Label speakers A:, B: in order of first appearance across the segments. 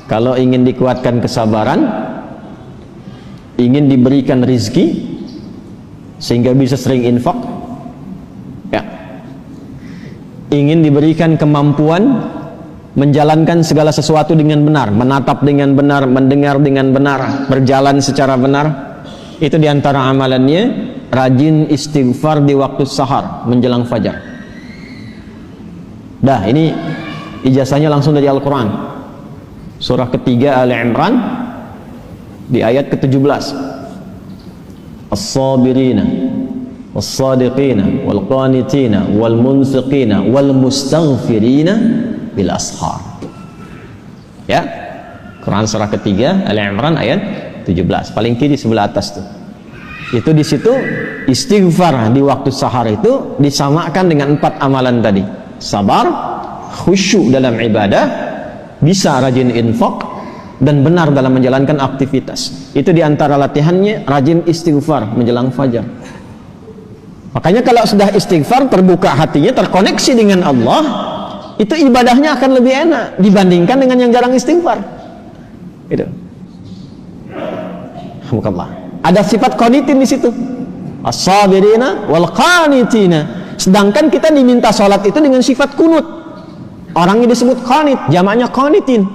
A: Kalau ingin dikuatkan kesabaran, ingin diberikan rizki sehingga bisa sering infak, ya, ingin diberikan kemampuan menjalankan segala sesuatu dengan benar, menatap dengan benar, mendengar dengan benar, berjalan secara benar, itu diantara amalannya rajin istighfar di waktu sahar menjelang fajar. Dah, ini ijazahnya langsung dari Al-Quran, surah ketiga Ali Imran di ayat ke-17. As-sabirina was-sadiqina wal-qanitina wal-munfiqina wal-mustaghfirina bil ashar. Ya, Quran surah ketiga Ali Imran ayat 17, paling kiri sebelah atas tuh. Itu di situ istighfar di waktu sahar itu disamakan dengan 4 amalan tadi. Sabar, khusyuk dalam ibadah, bisa rajin infak, dan benar dalam menjalankan aktivitas. Itu diantara latihannya rajin istighfar menjelang fajar. Makanya kalau sudah istighfar, terbuka hatinya, terkoneksi dengan Allah, itu ibadahnya akan lebih enak dibandingkan dengan yang jarang istighfar. Itu. Alhamdulillah. Ada sifat qanitin di situ. As-sabirina wal qanitina. Sedangkan kita diminta salat itu dengan sifat kunut. Orangnya disebut qanit, jamaknya qanitin.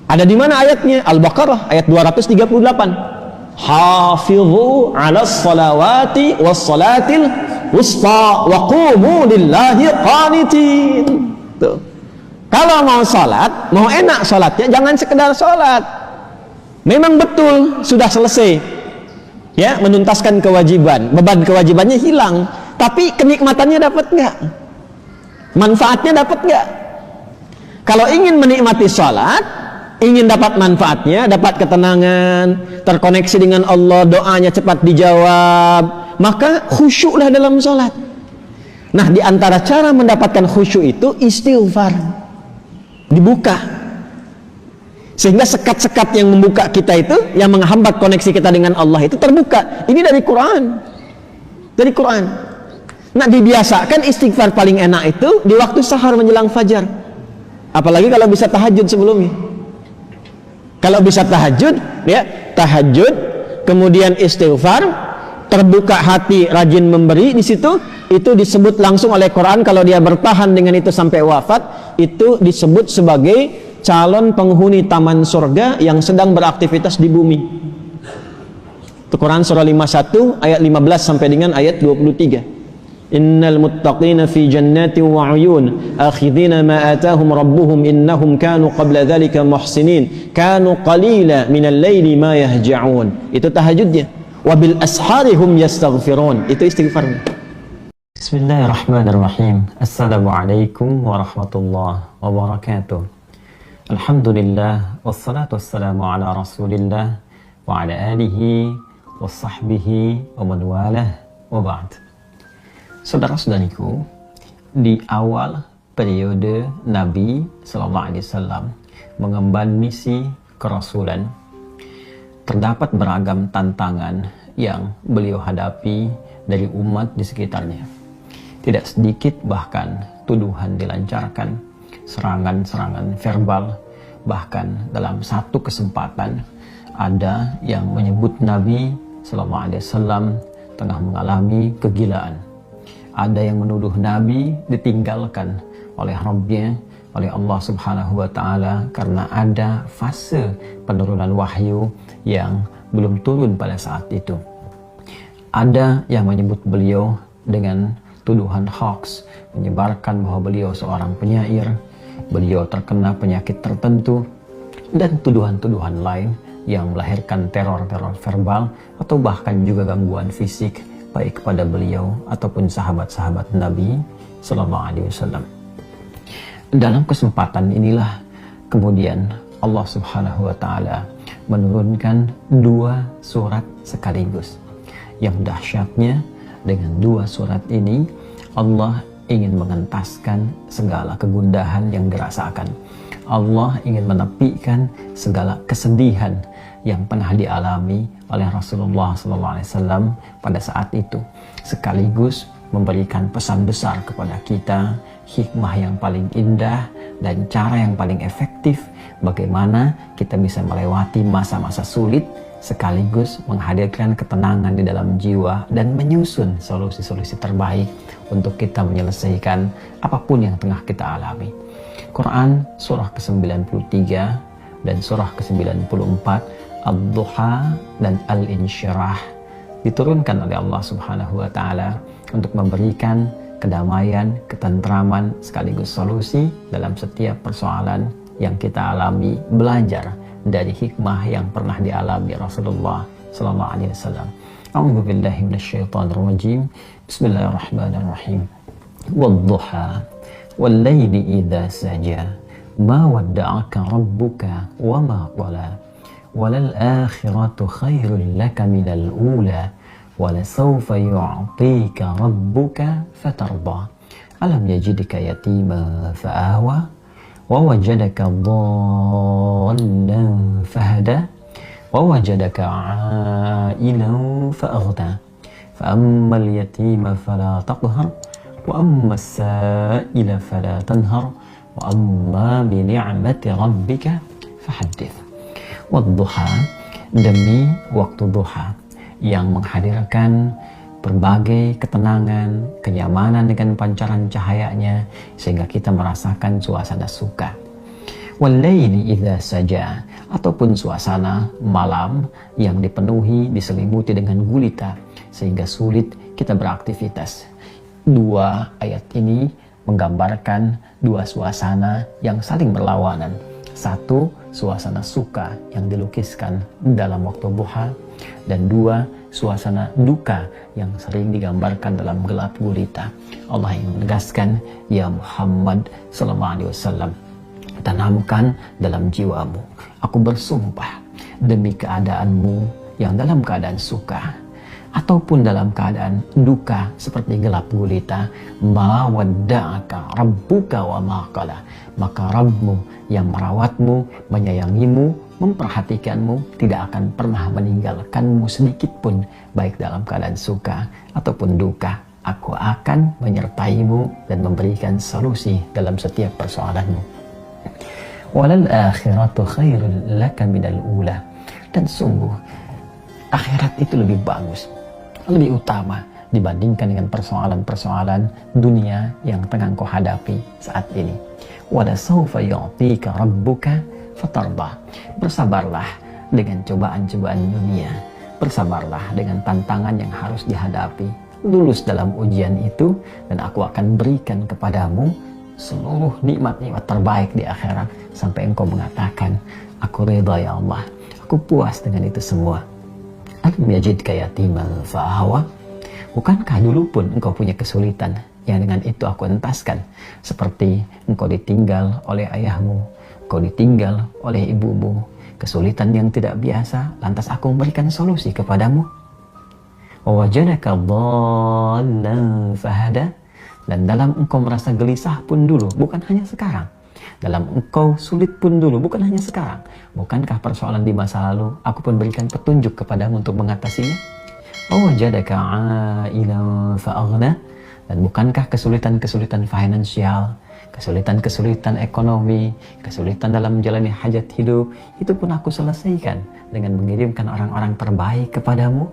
A: Ada di mana ayatnya? Al-Baqarah ayat 238. Hafizu 'alas salawati was salatil wusta wa qumu lillahi qanitin. Tuh. Kalau mau salat, mau enak salatnya, jangan sekedar salat. Memang betul sudah selesai, ya, menuntaskan kewajiban, beban kewajibannya hilang, tapi kenikmatannya dapat nggak? Manfaatnya dapat nggak? Kalau ingin menikmati salat, ingin dapat manfaatnya, dapat ketenangan, terkoneksi dengan Allah, doanya cepat dijawab, maka khusyuklah dalam salat. Nah, di antara cara mendapatkan khusyuk itu istighfar, dibuka. Sehingga sekat-sekat yang membuka kita itu, yang menghambat koneksi kita dengan Allah itu terbuka. Ini dari Quran. Dari Quran. Nah, dibiasakan istighfar paling enak itu di waktu sahar menjelang fajar. Apalagi kalau bisa tahajud sebelumnya. Kalau bisa tahajud, ya, tahajud, kemudian istighfar, terbuka hati, rajin memberi, di situ itu disebut langsung oleh Quran, kalau dia bertahan dengan itu sampai wafat, itu disebut sebagai calon penghuni taman surga yang sedang beraktivitas di bumi. Itu Quran surah 51 ayat 15 sampai dengan ayat 23. Innal muttaqina fi jannatin wa 'uyun akhidhina ma atahum rabbuhum innahum kanu qabla dhalika muhsinin kanu qalila minal laili ma yahja'un. Itu tahajudnya. Wa bil ashari hum yastaghfirun. Itu istighfarnya. Bismillahirrahmanirrahim. Assalamualaikum warahmatullahi wabarakatuh. Alhamdulillah, wassalatu wassalamu ala rasulillah wa ala alihi wa sahbihi wa man walah wa ba'd. Saudara-saudariku, di awal periode Nabi SAW mengemban misi kerasulan, terdapat beragam tantangan yang beliau hadapi dari umat di sekitarnya. Tidak sedikit bahkan tuduhan dilancarkan, serangan-serangan verbal, bahkan dalam satu kesempatan ada yang menyebut Nabi SAW tengah mengalami kegilaan. Ada yang menuduh Nabi ditinggalkan oleh Rabbnya, oleh Allah Subhanahu wa Ta'ala, karena ada fase penurunan wahyu yang belum turun pada saat itu. Ada yang menyebut beliau dengan tuduhan hoax, menyebarkan bahwa beliau seorang penyair, beliau terkena penyakit tertentu, dan tuduhan-tuduhan lain yang melahirkan teror-teror verbal atau bahkan juga gangguan fisik baik kepada beliau ataupun sahabat-sahabat Nabi Sallallahu Alaihi Wasallam. Dalam kesempatan inilah kemudian Allah Subhanahu Wa Taala menurunkan 2 surat sekaligus. Yang dahsyatnya, dengan 2 surat ini Allah ingin mengentaskan segala kegundahan yang dirasakan. Allah ingin menepikan segala kesedihan yang pernah dialami oleh Rasulullah SAW pada saat itu, sekaligus memberikan pesan besar kepada kita, hikmah yang paling indah dan cara yang paling efektif
B: bagaimana kita bisa melewati masa-masa sulit sekaligus menghadirkan ketenangan di dalam jiwa dan menyusun solusi-solusi terbaik untuk kita menyelesaikan apapun yang tengah kita alami. Quran surah ke-93 dan surah ke-94, Ad-Duha dan Al-Insyirah diturunkan oleh Allah Subhanahu wa taala untuk memberikan kedamaian, ketentraman sekaligus solusi dalam setiap persoalan yang kita alami, belajar dari hikmah yang pernah dialami Rasulullah sallallahu alaihi wasallam. A'udzu billahi minasyaitonir rajim. Bismillahirrahmanirrahim. Wad-duha wal-laili idza saja ma wadda'aka rabbuka wa ma qala walal akhiratu khairul laka minal ula walasawfa yu'tika rabbuka fatarda alam yajidka yatima fa'awa ووجدك ضالا فهدى ووجدك عائلا فأغنى فأما اليتيم فلا تقهر وأما السائل فلا تنهر وأما بنعمة ربك فحدث. والضحى, demi waktu duha yang menghadirkan berbagai ketenangan, kenyamanan dengan pancaran cahayanya sehingga kita merasakan suasana suka. Wal-laili idza saja, ataupun suasana malam yang dipenuhi diselimuti dengan gulita sehingga sulit kita beraktivitas. Dua ayat ini menggambarkan dua suasana yang saling berlawanan. Satu, suasana suka yang dilukiskan dalam waktu duha, dan dua, suasana duka yang sering digambarkan dalam gelap gulita. Allah yang menegaskan, ya Muhammad sallallahu alaihi wasallam, tanamkan dalam jiwamu, aku bersumpah demi keadaanmu yang dalam keadaan suka ataupun dalam keadaan duka seperti gelap gulita, ma wadda'aka rabbuka wa ma qala, maka Rabbmu yang merawatmu, menyayangimu, memperhatikanmu tidak akan pernah meninggalkanmu sedikit pun, baik dalam keadaan suka ataupun duka. Aku akan menyertaimu dan memberikan solusi dalam setiap persoalanmu. Walal akhiratu khairul laka minal ula, dan sungguh akhirat itu lebih bagus, lebih utama dibandingkan dengan persoalan-persoalan dunia yang tengah kau hadapi saat ini. Wala sawfa yu'tika rabbuka fatarda, bersabarlah dengan cobaan-cobaan dunia, bersabarlah dengan tantangan yang harus dihadapi, lulus dalam ujian itu, dan aku akan berikan kepadamu seluruh nikmat-nikmat terbaik di akhirat sampai engkau mengatakan, aku ridha ya Allah, aku puas dengan itu semua. Alam yajidka yatiman fa'awa, bukankah dulu pun engkau punya kesulitan yang dengan itu aku entaskan, seperti engkau ditinggal oleh ayahmu, engkau ditinggal oleh ibumu, kesulitan yang tidak biasa, lantas aku memberikan solusi kepadamu. Wajadaka dhallan fahada, dan dalam engkau merasa gelisah pun dulu, bukan hanya sekarang. Dalam engkau sulit pun dulu, bukan hanya sekarang. Bukankah persoalan di masa lalu aku pun berikan petunjuk kepadamu untuk mengatasinya? Wajadaka ailan fa'aghna, dan bukankah kesulitan-kesulitan finansial, kesulitan-kesulitan ekonomi, kesulitan dalam menjalani hajat hidup, itu pun aku selesaikan dengan mengirimkan orang-orang terbaik kepadamu,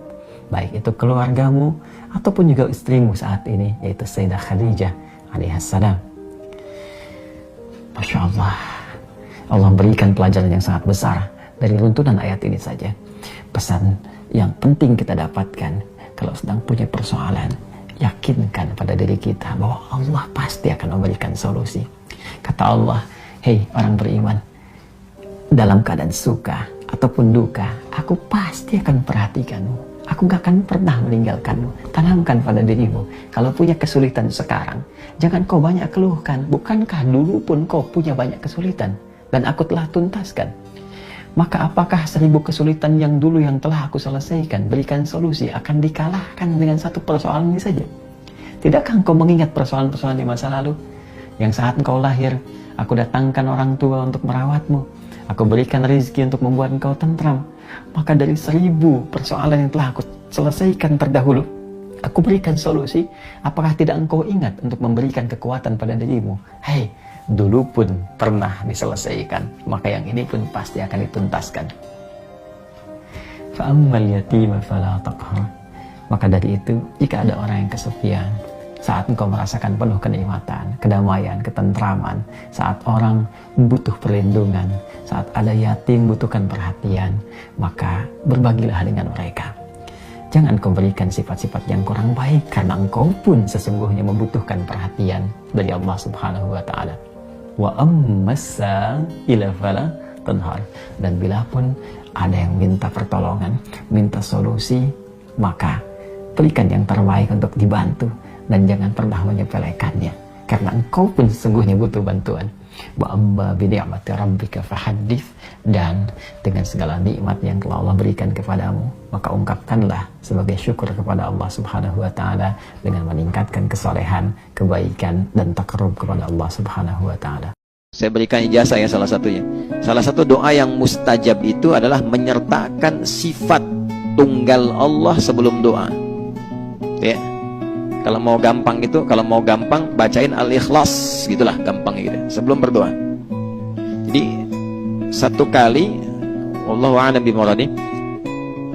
B: baik itu keluargamu ataupun juga istrimu saat ini, yaitu Sayyidah Khadijah alaihissalam. Masya Allah, Allah berikan pelajaran yang sangat besar dari runtunan ayat ini saja. Pesan yang penting kita dapatkan kalau sedang punya persoalan, yakinkan pada diri kita bahwa Allah pasti akan memberikan solusi. Kata Allah, hei orang beriman, dalam keadaan suka ataupun duka, aku pasti akan perhatikanmu, aku gak akan pernah meninggalkanmu. Tanamkan pada dirimu, kalau punya kesulitan sekarang, jangan kau banyak keluhkan. Bukankah dulu pun kau punya banyak kesulitan dan aku telah tuntaskan? Maka apakah 1000 kesulitan yang dulu yang telah aku selesaikan, berikan solusi, akan dikalahkan dengan satu persoalan ini saja? Tidakkah engkau mengingat persoalan-persoalan di masa lalu? Yang saat engkau lahir, aku datangkan orang tua untuk merawatmu, aku berikan rezeki untuk membuat engkau tentram. Maka dari 1000 persoalan yang telah aku selesaikan terdahulu, aku berikan solusi. Apakah tidak engkau ingat untuk memberikan kekuatan pada dirimu? Hei, dulu pun pernah diselesaikan, maka yang ini pun pasti akan dituntaskan. Fa'ammal yatima fala taqhar. Maka dari itu, jika ada orang yang kesepian, saat engkau merasakan penuh kenikmatan, kedamaian, ketentraman, saat orang butuh perlindungan, saat ada yatim butuhkan perhatian, maka berbagilah dengan mereka. Jangan kau berikan sifat-sifat yang kurang baik, karena engkau pun sesungguhnya membutuhkan perhatian dari Allah Subhanahu wa Ta'ala. Wa ammassa ila fala tanhar. Dan bila pun ada yang minta pertolongan, minta solusi, maka berikan yang terbaik untuk dibantu, dan jangan pernah menyepelekannya, karena engkau pun sesungguhnya butuh bantuan. Wa amma bi ni'mati rabbika fahaddits. Dan dengan segala nikmat yang telah Allah berikan kepadamu, maka ungkapkanlah sebagai syukur kepada Allah Subhanahu wa Ta'ala dengan meningkatkan kesolehan, kebaikan, dan takarrub kepada Allah Subhanahu wa Ta'ala.
C: Saya berikan ijazah ya salah satunya. Salah satu doa yang mustajab itu adalah menyertakan sifat tunggal Allah sebelum doa. Ya. Kalau mau gampang bacain Al-Ikhlas, gitulah gampang gitu sebelum berdoa. Jadi satu kali, wallahu a'lam bimuradi,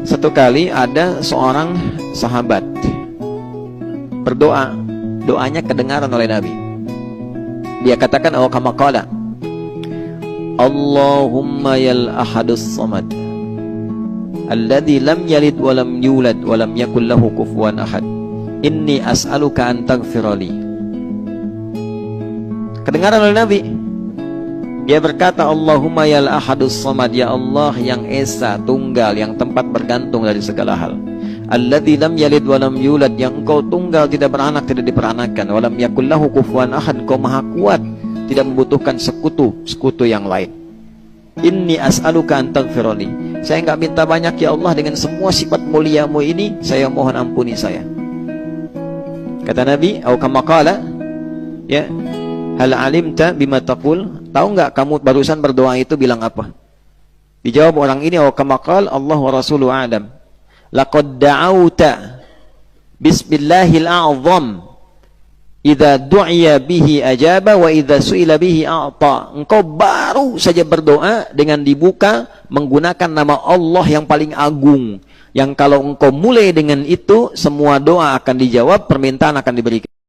C: satu kali ada seorang sahabat berdoa, doanya kedengaran oleh Nabi. Dia katakan, oh kama qala, Allahumma yal ahadus samad alladzi lam yalid wa lam yulad wa lam yakul lahu kufuwan ahad, inni as'aluka an taghfirali. Kedengaran oleh Nabi. Dia berkata, Allahumma yal ahadus samad, ya Allah yang esa, tunggal, yang tempat bergantung dari segala hal. Alladzi lam yalid wa lam yulad, yang engkau tunggal, tidak beranak, tidak diperanakan. Wa lam yakul lahu kufuwan ahad, engkau maha kuat, tidak membutuhkan sekutu yang lain. Inni as'aluka an taghfirali. Saya enggak minta banyak ya Allah, dengan semua sifat muliamu ini saya mohon ampuni saya. Kata Nabi, atau kama qala, ya, hal alimta bima taqul, tahu enggak kamu barusan berdoa itu bilang apa? Dijawab orang ini, atau kama qala Allah wa rasuluhu a'lam, laqad da'auta bismillahil a'zam idza du'iya bihi ajaba wa idza su'ila bihi a'ta. Engkau baru saja berdoa dengan dibuka menggunakan nama Allah yang paling agung, yang kalau engkau mulai dengan itu, semua doa akan dijawab, permintaan akan diberikan.